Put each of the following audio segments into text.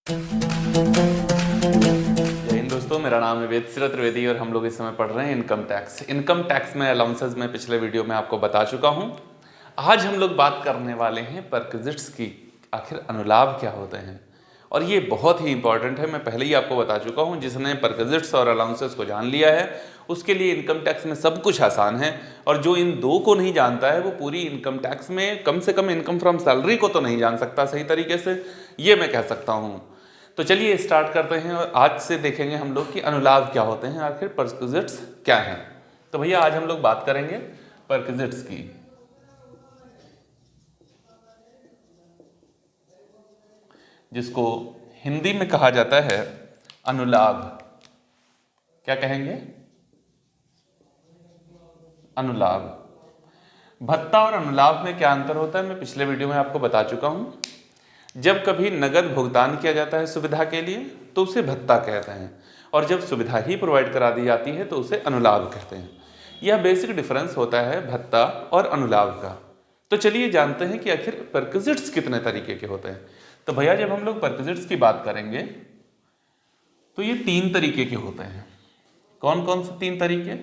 जय हिंद दोस्तों, मेरा नाम है वेदश्री त्रिवेदी और हम लोग इस समय पढ़ रहे हैं इनकम टैक्स में अलाउंसेस में पिछले वीडियो में आपको बता चुका हूं। आज हम लोग बात करने वाले हैं परक्विजिट्स की। आखिर अनुलाभ क्या होते हैं, और ये बहुत ही इंपॉर्टेंट है। मैं पहले ही आपको बता चुका हूं, जिसने परक्विजिट्स और अलाउंसेस को जान लिया है उसके लिए इनकम टैक्स में सब कुछ आसान है, और जो इन दो को नहीं जानता है वो पूरी इनकम टैक्स में कम से कम इनकम फ्रॉम सैलरी को तो नहीं जान सकता सही तरीके से, ये मैं कह सकता हूँ। तो चलिए स्टार्ट करते हैं और आज से देखेंगे हम लोग कि अनुलाभ क्या होते हैं, आखिर परक्विजिट्स क्या हैं। तो भैया आज हम लोग बात करेंगे परक्विजिट्स की। जिसको हिंदी में कहा जाता है अनुलाभ। क्या कहेंगे? अनुलाभ। भत्ता और अनुलाभ में क्या अंतर होता है मैं पिछले वीडियो में आपको बता चुका हूं। जब कभी नगद भुगतान किया जाता है सुविधा के लिए तो उसे भत्ता कहते हैं, और जब सुविधा ही प्रोवाइड करा दी जाती है तो उसे अनुलाभ कहते हैं। यह बेसिक डिफरेंस होता है भत्ता और अनुलाभ का। तो चलिए जानते हैं कि आखिर परक्विजिट्स कितने तरीके के होते हैं। तो भैया जब हम लोग परक्विजिट्स की बात करेंगे तो ये 3 तरीके के होते हैं। कौन कौन से 3 तरीके?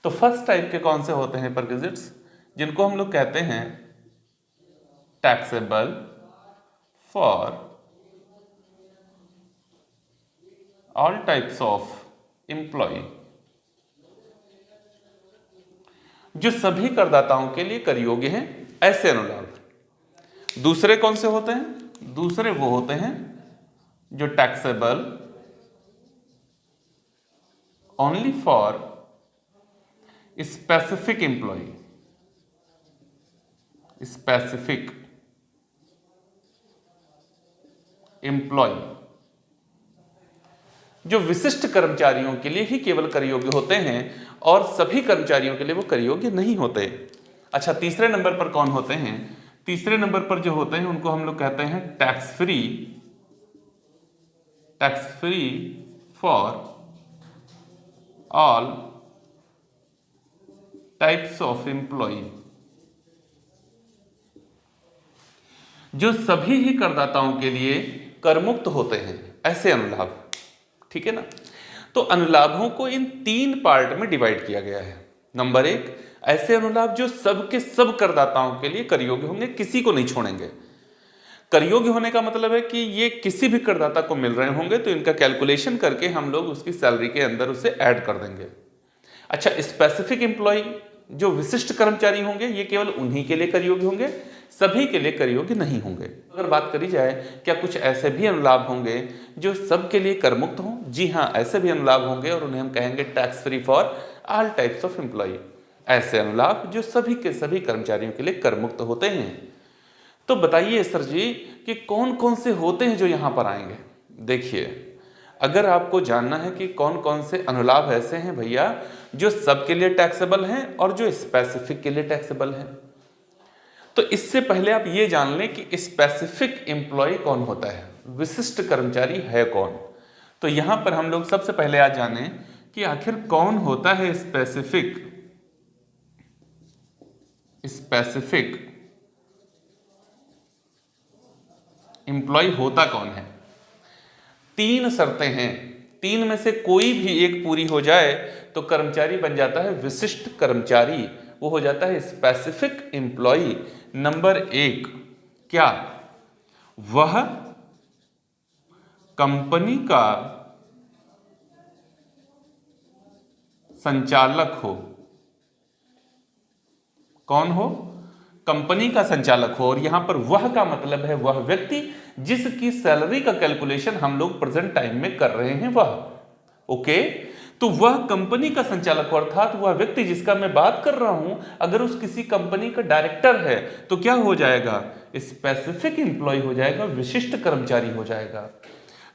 तो फर्स्ट टाइप के कौन से होते हैं परक्विजिट्स, जिनको हम लोग कहते हैं taxable for all types of employ, जो सभी करदाताओं के लिए कर योग्य हैं, ऐसे अनुलाभ। दूसरे कौन से होते हैं? दूसरे वो होते हैं जो taxable only for specific employ, specific employ, जो विशिष्ट कर्मचारियों के लिए ही केवल कर योग्य होते हैं और सभी कर्मचारियों के लिए वो कर योग्य नहीं होते। अच्छा, तीसरे नंबर पर कौन होते हैं? तीसरे नंबर पर जो होते हैं उनको हम लोग कहते हैं tax free for all types of employ, जो सभी ही करदाताओं के लिए करमुक्त होते हैं, ऐसे अनुलाभ। ठीक है ना? तो अनुलाभों को इन 3 पार्ट में डिवाइड किया गया है। नंबर 1, ऐसे अनुलाभ जो सबके सब करदाताओं के लिए कर योग्य होंगे, किसी को नहीं छोड़ेंगे। कर योग्य होने का मतलब है कि ये किसी भी करदाता को मिल रहे होंगे तो इनका कैलकुलेशन करके हम लोग उसकी सैलरी के अंदर उसे ऐड कर देंगे। अच्छा, स्पेसिफिक एम्प्लॉय, जो विशिष्ट कर्मचारी होंगे, ये केवल उन्हीं के लिए कर योग्य होंगे, सभी के लिए कर योग्य नहीं होंगे। अगर बात करी जाए क्या कुछ ऐसे भी अनुलाभ होंगे जो सबके लिए कर मुक्त हों? जी हाँ, ऐसे भी अनुलाभ होंगे और उन्हें हम कहेंगे tax free for all types of employ. ऐसे अनुलाभ जो सभी के सभी कर्मचारियों के लिए कर मुक्त होते हैं। तो बताइए सर जी कि कौन कौन से होते हैं जो यहां पर आएंगे। देखिए, अगर आपको जानना है कि कौन कौन से अनुलाभ ऐसे हैं भैया जो सबके लिए टैक्सेबल हैं और जो स्पेसिफिक के लिए टैक्सेबल हैं, तो इससे पहले आप ये जान लें कि स्पेसिफिक एम्प्लॉय कौन होता है, विशिष्ट कर्मचारी है कौन। तो यहां पर हम लोग सबसे पहले आज जाने कि आखिर कौन होता है स्पेसिफिक एम्प्लॉय होता कौन है। 3 शर्तें हैं, 3 में से कोई भी एक पूरी हो जाए तो कर्मचारी बन जाता है विशिष्ट कर्मचारी, वो हो जाता है स्पेसिफिक एम्प्लॉय। नंबर 1, क्या वह कंपनी का संचालक हो। कौन हो? कंपनी का संचालक हो। और यहां पर वह का मतलब है वह व्यक्ति जिसकी सैलरी का कैलकुलेशन हम लोग प्रेजेंट टाइम में कर रहे हैं, वह। ओके, तो वह कंपनी का संचालक हो, अर्थात वह व्यक्ति जिसका मैं बात कर रहा हूं अगर उस किसी कंपनी का डायरेक्टर है तो क्या हो जाएगा? स्पेसिफिक एम्प्लॉय हो जाएगा, विशिष्ट कर्मचारी हो जाएगा।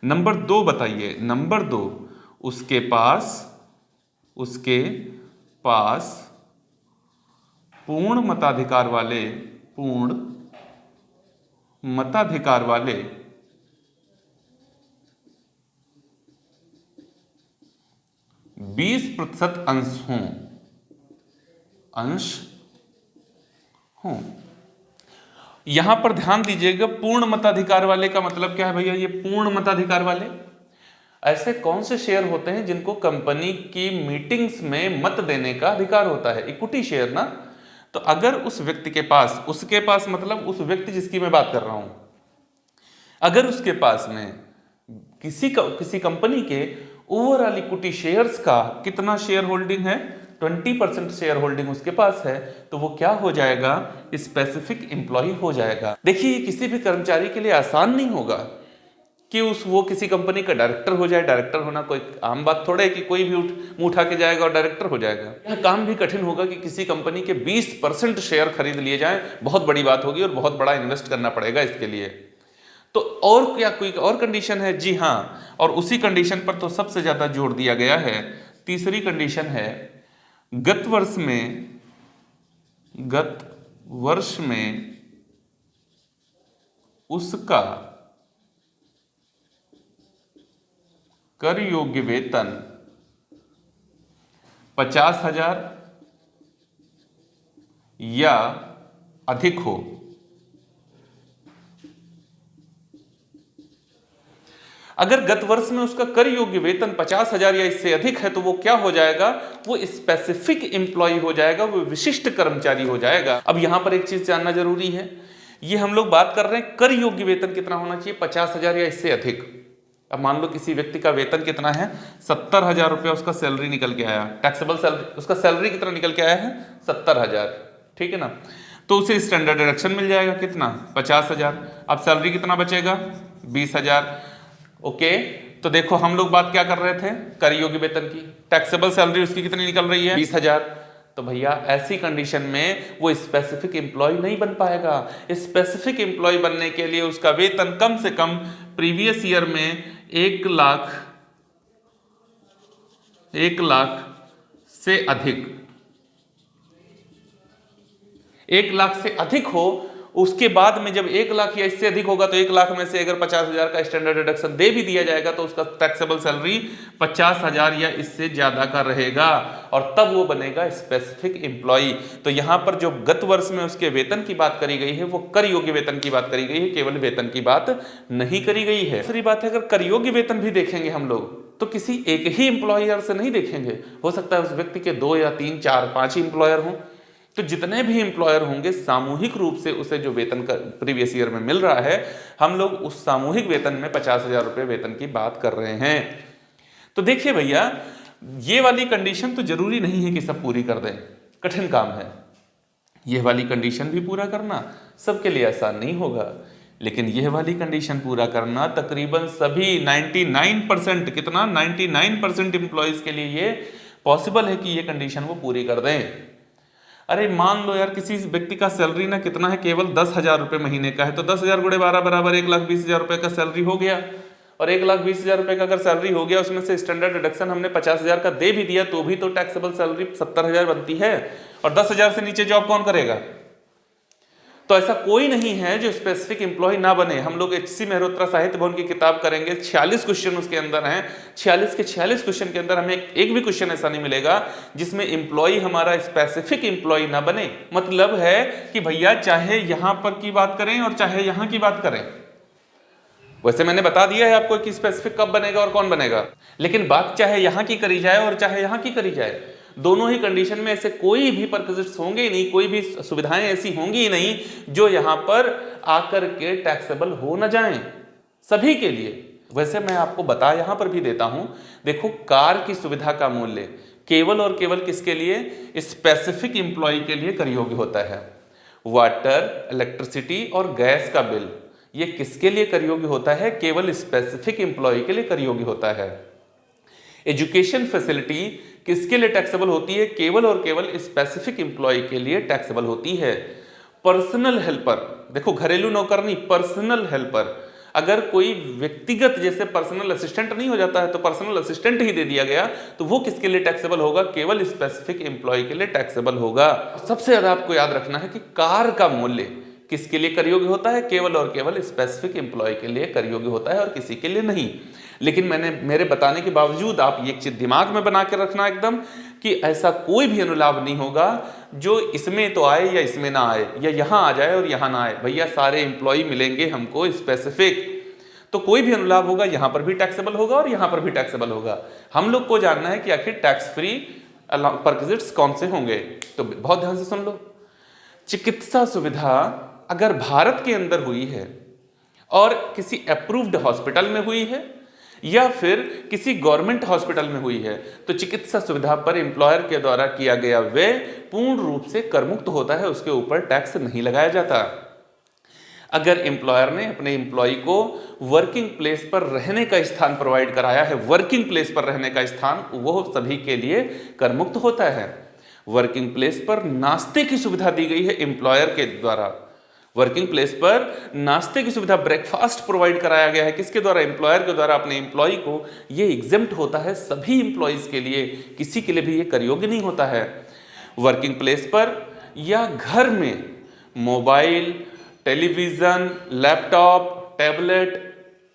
नंबर 2 बताइए। नंबर 2, उसके पास पूर्ण मताधिकार वाले 20% अंश हों। यहां पर ध्यान दीजिएगा, पूर्ण मताधिकार वाले का मतलब क्या है भैया? ये पूर्ण मताधिकार वाले ऐसे कौन से शेयर होते हैं जिनको कंपनी की मीटिंग्स में मत देने का अधिकार होता है? इक्विटी शेयर ना। तो अगर उस व्यक्ति के पास, उसके पास मतलब उस व्यक्ति जिसकी मैं बात कर रहा हूं, अगर उसके पास में किसी कंपनी के ओवरऑल इक्विटी शेयर्स का कितना शेयर होल्डिंग है, 20% शेयर होल्डिंग उसके पास है, तो वो क्या हो जाएगा? स्पेसिफिक एम्प्लॉय हो जाएगा। देखिए, किसी भी कर्मचारी के लिए आसान नहीं होगा कि वो किसी कंपनी का डायरेक्टर हो जाए। डायरेक्टर होना कोई आम बात थोड़ा है कि कोई भी मुंह उठा के जाएगा और डायरेक्टर हो जाएगा। यह काम भी कठिन होगा कि किसी कंपनी के 20% शेयर खरीद लिए जाएं, बहुत बड़ी बात होगी और बहुत बड़ा इन्वेस्ट करना पड़ेगा इसके लिए। तो और क्या कोई और कंडीशन है? जी हाँ, और उसी कंडीशन पर तो सबसे ज्यादा जोर दिया गया है। तीसरी कंडीशन है, गत वर्ष में उसका कर योग्य वेतन 50,000 या अधिक हो। अगर गत वर्ष में उसका कर योग्य वेतन 50,000 या इससे अधिक है तो वो क्या हो जाएगा? वो स्पेसिफिक एम्प्लॉय हो जाएगा, वो विशिष्ट कर्मचारी हो जाएगा। अब यहां पर एक चीज जानना जरूरी है, ये हम लोग बात कर रहे हैं कर योग्य वेतन कितना होना चाहिए? 50,000 या इससे अधिक। अब मान लो किसी व्यक्ति का वेतन कितना है? 70,000 रुपया उसका सैलरी निकल के आया, टैक्सेबल सैलरी। उसका सैलरी कितना निकल के आया है? 70,000, ठीक है ना। तो उसे स्टैंडर्ड डिडक्शन मिल जाएगा कितना? 50,000। अब सैलरी कितना बचेगा? 20,000। ओके, तो देखो हम लोग बात क्या कर रहे थे? कर योग्य वेतन की। टैक्सेबल सैलरी उसकी कितनी निकल रही है? 20,000। तो भैया ऐसी कंडीशन में वो स्पेसिफिक एम्प्लॉय नहीं बन पाएगा। स्पेसिफिक एम्प्लॉय बनने के लिए उसका वेतन कम से कम प्रीवियस ईयर में 1 लाख से अधिक, 1 लाख से अधिक हो। उसके बाद में जब 1 लाख या इससे अधिक होगा तो 1 लाख में से अगर 50,000 का स्टैंडर्ड डिडक्शन दे भी दिया जाएगा तो उसका टैक्सेबल सैलरी 50,000 या इससे ज्यादा का रहेगा, और तब वो बनेगा स्पेसिफिक एम्प्लॉय। तो यहां पर जो गत वर्ष में उसके वेतन की बात करी गई है वो कर योग्य वेतन की बात करी गई है, केवल वेतन की बात नहीं करी गई है। दूसरी बात है, अगर कर योग्य वेतन भी देखेंगे हम लोग तो किसी एक ही एम्प्लॉयर से नहीं देखेंगे। हो सकता है उस व्यक्ति के 2 या 3, 4, 5 ही एम्प्लॉयर हों। तो जितने भी एम्प्लॉयर होंगे सामूहिक रूप से उसे जो वेतन का प्रीवियस ईयर में मिल रहा है, हम लोग उस सामूहिक वेतन में 50,000 रुपए वेतन की बात कर रहे हैं। तो देखिए भैया, ये वाली कंडीशन तो जरूरी नहीं है कि सब पूरी कर दें, कठिन काम है। ये वाली कंडीशन भी पूरा करना सबके लिए आसान नहीं होगा, लेकिन यह वाली कंडीशन पूरा करना तकरीबन सभी 99% कितना 99% एम्प्लॉयज के लिए ये पॉसिबल है कि ये कंडीशन वो पूरी कर दें। अरे मान लो यार, किसी व्यक्ति का सैलरी ना कितना है, केवल 10,000 रुपए महीने का है, तो 10,000 गुणे 12 बराबर 1,20,000 रुपए का सैलरी हो गया। और 1,20,000 रुपए का अगर सैलरी हो गया, उसमें से स्टैंडर्ड डिडक्शन हमने 50,000 का दे भी दिया तो भी तो टैक्सेबल सैलरी 70,000 बनती है। और 10,000 से नीचे जॉब कौन करेगा? तो ऐसा कोई नहीं है जो स्पेसिफिक एम्प्लॉय ना बने। हम लोग HC मेहरोत्रा साहित्य भवन की किताब करेंगे, 46 क्वेश्चन उसके अंदर हैं। 46 के 46 क्वेश्चन के अंदर हमें एक भी क्वेश्चन ऐसा नहीं मिलेगा जिसमें एम्प्लॉय हमारा स्पेसिफिक एम्प्लॉय ना बने। मतलब है कि भैया चाहे यहां पर की बात करें और चाहे यहां की बात करें, वैसे मैंने बता दिया है आपको कि स्पेसिफिक कब बनेगा और कौन बनेगा, लेकिन बात चाहे यहां की करी जाए और चाहे यहां की करी जाए, दोनों ही कंडीशन में ऐसे कोई भी परक्विजिट्स होंगे ही नहीं, कोई भी सुविधाएं ऐसी होंगी ही नहीं जो यहां पर आकर के टैक्सेबल हो न जाएं सभी के लिए। वैसे मैं आपको बता यहां पर भी देता हूं, देखो कार की सुविधा का मूल्य केवल और केवल किसके लिए? स्पेसिफिक एम्प्लॉय के लिए कर योग्य होता है। वाटर, इलेक्ट्रिसिटी और गैस का बिल ये किसके लिए कर योग्य होता है? केवल स्पेसिफिक एम्प्लॉय के लिए कर योग्य होता है। एजुकेशन फैसिलिटी किसके लिए टैक्सेबल होती है? केवल और केवल स्पेसिफिक एम्प्लॉय के लिए टैक्सेबल होती है। पर्सनल हेल्पर, देखो घरेलू नौकर नहीं, पर्सनल हेल्पर, अगर कोई व्यक्तिगत जैसे पर्सनल असिस्टेंट नहीं हो जाता है तो पर्सनल असिस्टेंट ही दे दिया गया तो वो किसके लिए टैक्सेबल होगा? केवल स्पेसिफिक एम्प्लॉय के लिए टैक्सेबल होगा। सबसे ज्यादा आपको याद रखना है कि कार का मूल्य किसके लिए कर योग्य होता है? केवल और केवल स्पेसिफिक एम्प्लॉय के लिए कर योग्य होता है और किसी के लिए नहीं। लेकिन मेरे बताने के बावजूद आप ये चीज दिमाग में बना के रखना एकदम कि ऐसा कोई भी अनुलाभ नहीं होगा जो इसमें तो आए या इसमें ना आए, या यहाँ आ जाए और यहाँ ना आए। भैया सारे एम्प्लॉय मिलेंगे हमको स्पेसिफिक, तो कोई भी अनुलाभ होगा यहाँ पर भी टैक्सेबल होगा और यहाँ पर भी टैक्सेबल होगा। हम लोग को जानना है कि आखिर टैक्स फ्री परक्विजिट्स कौन से होंगे। तो बहुत ध्यान से सुन लो। चिकित्सा सुविधा अगर भारत के अंदर हुई है और किसी अप्रूव्ड हॉस्पिटल में हुई है या फिर किसी गवर्नमेंट हॉस्पिटल में हुई है, तो चिकित्सा सुविधा पर एम्प्लॉयर के द्वारा किया गया व्यय पूर्ण रूप से करमुक्त होता है, उसके ऊपर टैक्स नहीं लगाया जाता। अगर एम्प्लॉयर ने अपने एम्प्लॉय को वर्किंग प्लेस पर रहने का स्थान प्रोवाइड कराया है, वर्किंग प्लेस पर रहने का स्थान, वो सभी के लिए करमुक्त होता है। वर्किंग प्लेस पर नाश्ते की सुविधा दी गई है एम्प्लॉयर के द्वारा, वर्किंग प्लेस पर नाश्ते की सुविधा, ब्रेकफास्ट प्रोवाइड कराया गया है, किसके द्वारा? एम्प्लॉयर के द्वारा अपने एम्प्लॉय को। ये एग्जेम्प्ट होता है सभी एम्प्लॉयज के लिए, किसी के लिए भी ये कर योग्य नहीं होता है। वर्किंग प्लेस पर या घर में मोबाइल, टेलीविजन, लैपटॉप, टैबलेट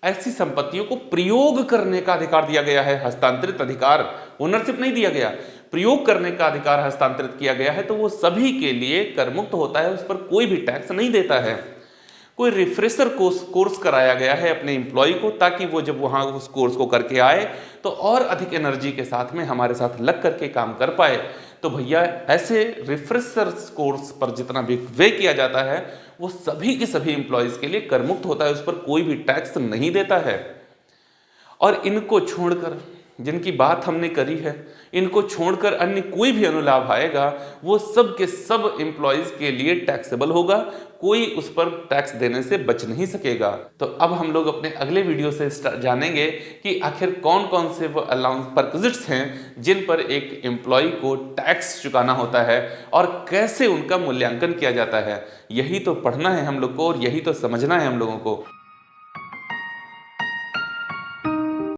ऐसी संपत्तियों को प्रयोग करने का अधिकार दिया गया है। हस्तांतरित अधिकार, ओनरशिप नहीं दिया गया, प्रयोग करने का अधिकार हस्तांतरित किया गया है, तो वो सभी के लिए करमुक्त होता है, उस पर कोई भी टैक्स नहीं देता है। कोई रिफ्रेशर कोर्स कराया गया है अपने एम्प्लॉय को, ताकि वो जब वहाँ उस कोर्स को करके आए तो और अधिक एनर्जी के साथ में हमारे साथ लग करके काम कर पाए। तो भैया ऐसे रिफ्रेशर कोर्स पर जितना भी व्यय किया जाता है वो सभी के सभी एम्प्लॉयज के लिए करमुक्त होता है, उस पर कोई भी टैक्स नहीं देता है। और इनको छोड़कर, जिनकी बात हमने करी है, इनको छोड़कर अन्य कोई भी अनुलाभ आएगा वो सब के सब एम्प्लॉयज के लिए टैक्सेबल होगा, कोई उस पर टैक्स देने से बच नहीं सकेगा। तो अब हम लोग अपने अगले वीडियो से जानेंगे कि आखिर कौन कौन से वो अलाउंस परक्विजिट्स हैं जिन पर एक एम्प्लॉय को टैक्स चुकाना होता है और कैसे उनका मूल्यांकन किया जाता है। यही तो पढ़ना है हम लोग को और यही तो समझना है हम लोगों को।